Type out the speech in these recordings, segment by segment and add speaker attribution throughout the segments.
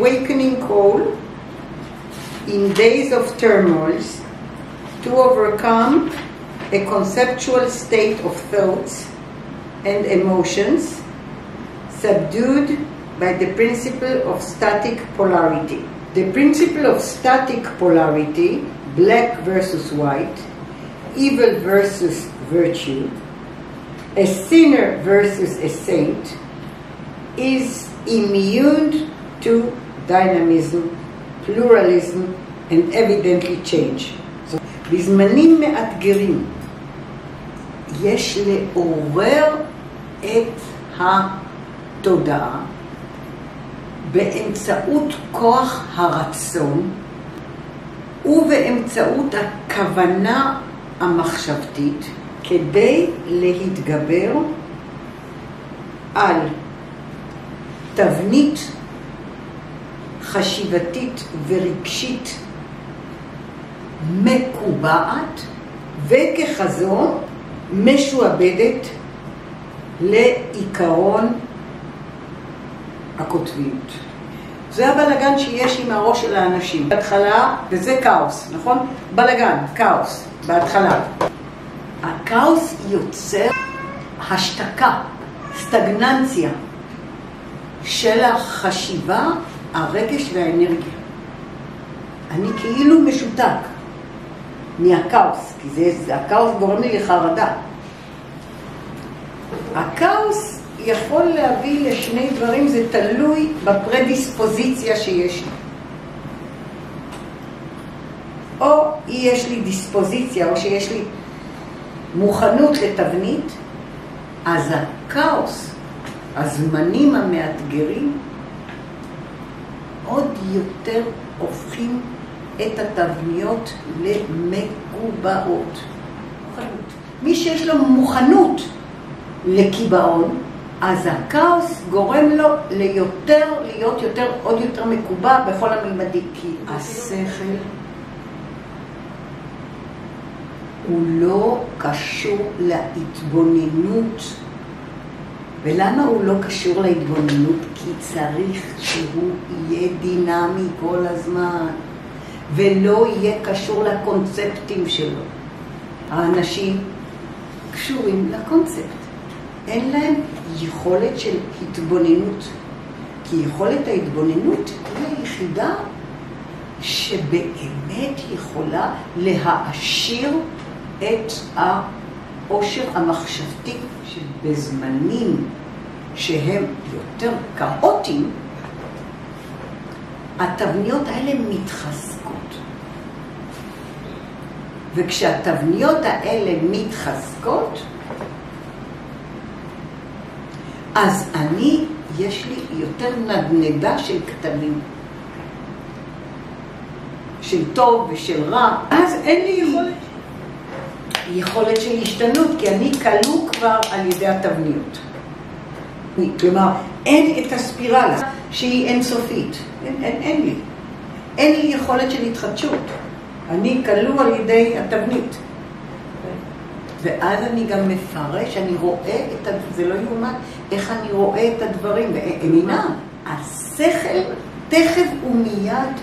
Speaker 1: awakening call in days of turmoils to overcome a conceptual state of thoughts and emotions subdued by the principle of static polarity. The principle of static polarity, black versus white, evil versus virtue, a sinner versus a saint, is immune to dynamism, pluralism, and evidently change. So, בזמנים מאתגרים יש לעורר את התודעה באמצעות כוח הרצון ובאמצעות הכוונה המחשבתית כדי להתגבר על תבנית חשיבתית ורגשית מקובעת וככזו משועבדת לעיקרון הקוטביות. זה הבלגן שיש עם הראש של האנשים. בהתחלה, וזה כאוס, נכון? בלגן, כאוס, בהתחלה. הכאוס יוצר השתקה, סטגננציה של החשיבה, הרגש והאנרגיה. אני כאילו משותק מהכאוס, כי הכאוס גורם לי לחרדה. הכאוס יכול להביא לשני דברים, זה תלוי בפרדיספוזיציה שיש לי. או יש לי דיספוזיציה, או שיש לי מוכנות לתבנית, אז הכאוס, הזמנים המאתגרים, עוד יותר הופכים את התבניות למקובעות. מי שיש לו מוכנות לקיבעון, אז הכאוס גורם לו להיות עוד יותר מקובע בכל המלמדים. כי השכל הוא לא קשור להתבוננות. ולמה הוא לא קשור להתבוננות? כי צריך שהוא יהיה דינמי כל הזמן, ולא יהיה קשור לקונספטים שלו. האנשים קשורים לקונספט. אין להם יכולת של התבוננות, כי יכולת ההתבוננות היא היחידה שבאמת יכולה להעשיר את העושר המחשבתי שבזמנים שהם יותר כאוטיים, התבניות האלה מתחזקות. וכשהתבניות האלה מתחזקות, אז יש לי יותר נדנדה של כתמים, של טוב ושל רע, אז אין לי יכולת של השתנות, כי אני כלוא כבר על ידי התבניות. כלומר, אין את הספירלה שהיא אינסופית, אין לי. אין לי יכולת של התחדשות, אני כלוא על ידי התבנית. ואז אני גם מפרש, אני רואה זה לא יאומן, איך אני רואה את הדברים, ואמינה, השכל תכף ומיד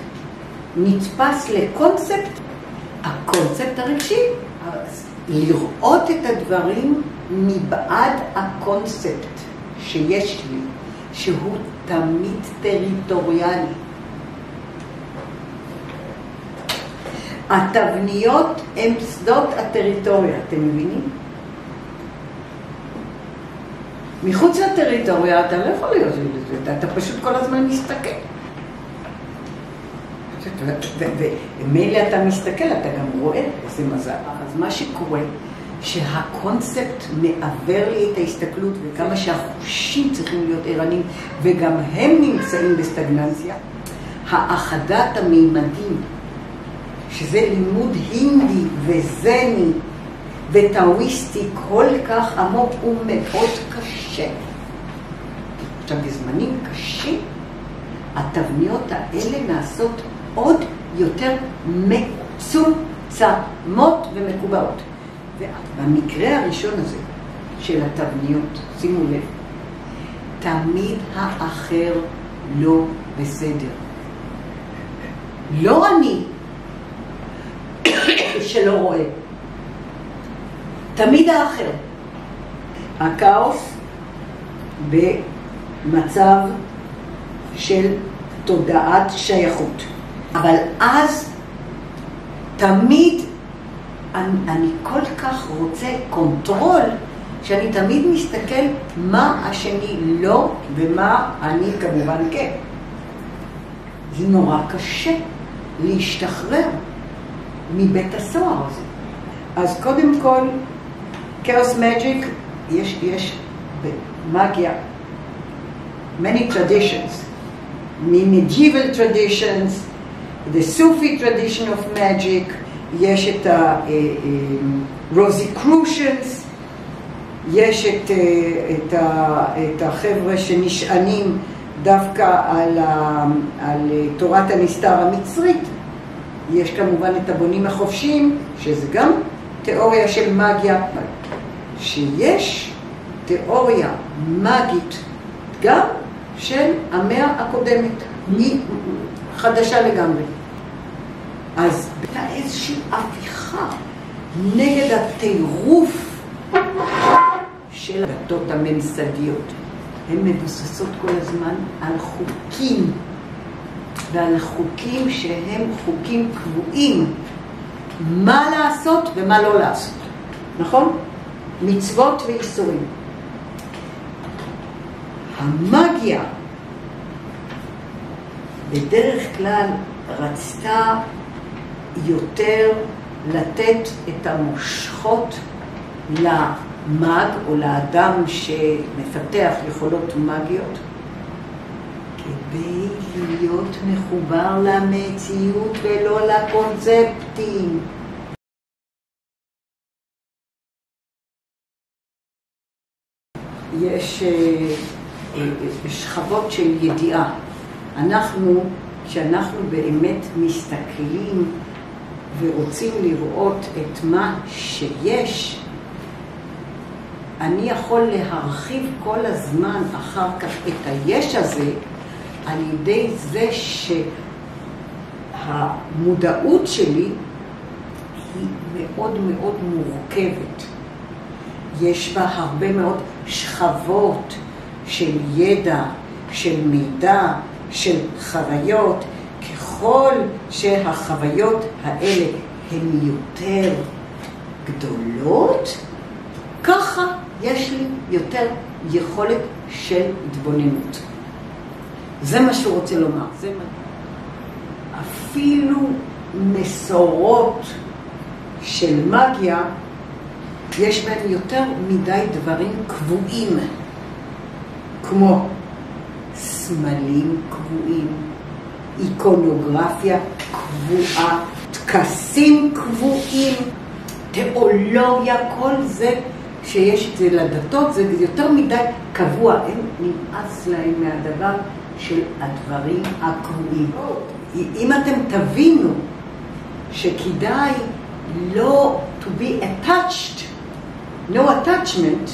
Speaker 1: נתפס לקונספט, הקונספט הרגשי, לראות את הדברים מבעד הקונספט שיש לי, שהוא תמיד טריטוריאלי. התבניות הן שדות הטריטוריה, אתם מבינים? מחוץ לטריטוריה אתה לא יכול להיות לזה, אתה פשוט כל הזמן מסתכל. ומילא אתה מסתכל, אתה גם רואה איזה מזל. אז מה שקורה, שהקונספט מעבר לי את ההסתכלות, וכמה שהחושים צריכים להיות ערניים, וגם הם נמצאים בסטגננציה, האחדת המימדים, שזה לימוד הינדי וזני וטאוויסטי כל כך עמוק ומאוד קשה. עכשיו, בזמנים קשים, התבניות האלה נעשות עוד יותר מצומצמות ומקובעות. ובמקרה הראשון הזה של התבניות, שימו לב, תמיד האחר לא בסדר. לא אני שלא רואה, תמיד האחר. הכאוס במצב של תודעת שייכות. אבל אז תמיד אני כל כך רוצה קונטרול, שאני תמיד מסתכל מה השני לא ומה אני כמובן כן. זה נורא קשה להשתחרר מבית הסוהר הזה. אז קודם כל, כאוס מג'יק, יש במאגיה many traditions, medieval traditions, the Sufi tradition of magic, יש את ה-Rosicrucians, יש את החבר'ה שנשענים דווקא על תורת הנסתר המצרית. יש כמובן את הבונים החופשיים, שזה גם תיאוריה של מגיה, שיש תיאוריה מגית גם של המאה הקודמת, היא חדשה לגמרי. אז הייתה איזושהי הפיכה נגד הטירוף של הדתות הממסדיות. הן מבוססות כל הזמן על חוקים, ועל חוקים שהם חוקים קבועים, מה לעשות ומה לא לעשות, נכון? מצוות ואיסורים. המאגיה בדרך כלל רצתה יותר לתת את המושכות למאג או לאדם שמפתח יכולות מאגיות, כדי להיות מחובר למציאות ולא לקונספטים. יש שכבות של ידיעה. כשאנחנו באמת מסתכלים ורוצים לראות את מה שיש, אני יכול להרחיב כל הזמן אחר כך את היש הזה, על ידי זה שהמודעות שלי היא מאוד מאוד מורכבת. יש בה הרבה מאוד שכבות של ידע, של מידע, של חוויות. ככל שהחוויות האלה הן יותר גדולות, ככה יש לי יותר יכולת של התבוננות. זה מה שהוא רוצה לומר. אפילו מסורות של מגיה, יש בהם יותר מדי דברים קבועים, כמו סמלים קבועים, איקונוגרפיה קבועה, טקסים קבועים, תיאולוגיה, כל זה שיש את זה לדתות, זה יותר מדי קבוע. הם נמאס להם מהדבר של הדברים הקבועים. אם אתם תבינו שכדאי לא to be attached, no attachment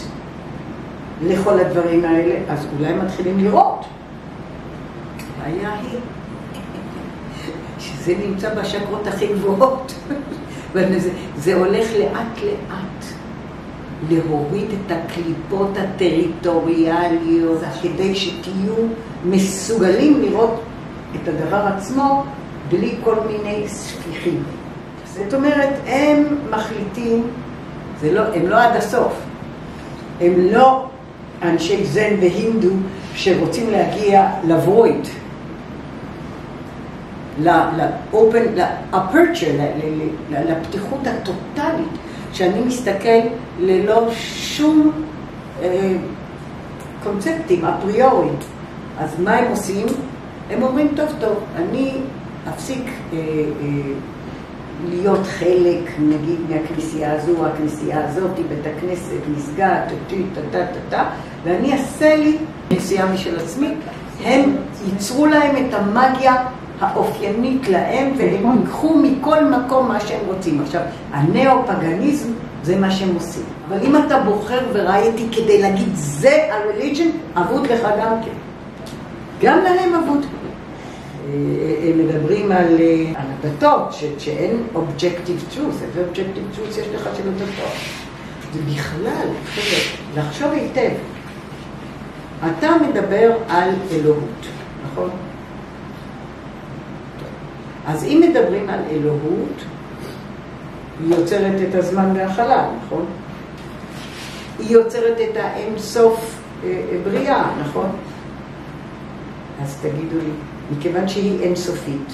Speaker 1: לכל הדברים האלה, אז אולי מתחילים לראות. הבעיה היא שזה נמצא בשקרות הכי גבוהות. זה הולך לאט לאט להוריד את הקליפות הטריטוריאליות, כדי שתהיו מסוגלים לראות את הדבר עצמו בלי כל מיני ספיחים. זאת אומרת, הם מחליטים, הם לא עד הסוף. הם לא אנשי זן והינדו שרוצים להגיע לברויד, לאפרצ'ר, לפתיחות הטוטלית, שאני מסתכל ללא שום קונספטים אפריוריים. אז מה הם עושים? הם אומרים, טוב, אני אפסיק להיות חלק, נגיד, מהכנסייה הזו, הכנסייה הזאת, בית הכנסת, מסגד, ואני אעשה לי כנסייה משל עצמי. הם ייצרו להם את המאגיה האופיינית להם, והם ייקחו מכל מקום מה שהם רוצים. עכשיו, הנאו-פגניזם זה מה שהם עושים. אבל אם אתה בוחר וראיתי כדי להגיד זה ה-religion, עבוד לך גם כן. גם להם עבוד. הם מדברים על הדתות, שאין objective truth, איזה objective truth יש לך של הדתות. זה בכלל, לחשוב היטב. אתה מדבר על אלוהות, נכון? אז אם מדברים על אלוהות, היא יוצרת את הזמן והחלל, נכון? היא יוצרת את האין סוף בריאה, נכון? אז תגידו לי, מכיוון שהיא אינסופית,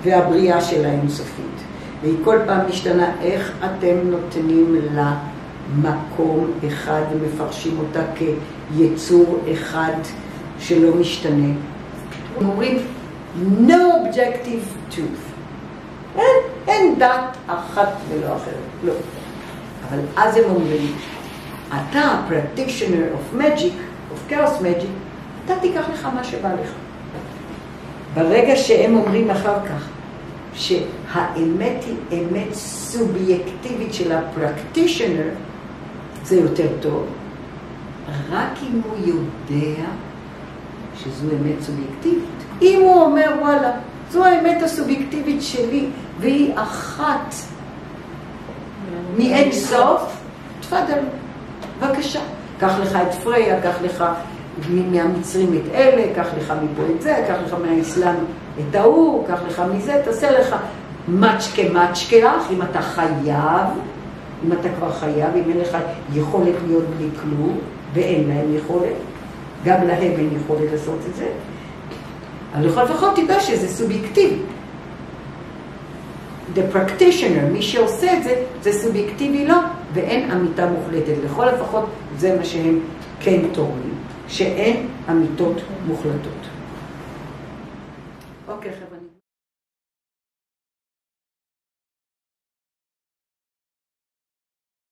Speaker 1: והבריאה שלה אינסופית, והיא כל פעם משתנה, איך אתם נותנים לה מקום אחד ומפרשים אותה כיצור אחד שלא משתנה? הם אומרים, no objective truth. אין דת אחת ולא אחרת, לא. אבל אז הם אומרים, אתה, practitioner of magic, of chaos magic, אתה תיקח לך מה שבא לך. ברגע שהם אומרים אחר כך, שהאמת היא אמת סובייקטיבית של הפרקטישנר, זה יותר טוב. רק אם הוא יודע שזו אמת סובייקטיבית. אם הוא אומר, וואלה, זו האמת הסובייקטיבית שלי, והיא אחת מאין סוף, תפדל, בבקשה. קח לך את פריה, קח לך מהמצרים את אלה, קח לך מפה את זה, קח לך מהאסלאם את ההוא, קח לך מזה, תעשה לך מצ'קה, אם אתה חייב, אם אתה כבר חייב, אם אין לך יכולת להיות בלי כלום, ואין להם יכולת, גם להם אין יכולת לעשות את זה, אבל לכל לפחות תדע שזה סובייקטיבי. The practitioner, מי שעושה את זה, זה סובייקטיבי לא, ואין אמיתה מוחלטת. לכל לפחות זה מה שהם כן תורמים, שאין אמיתות מוחלטות. אוקיי, חבר'ה.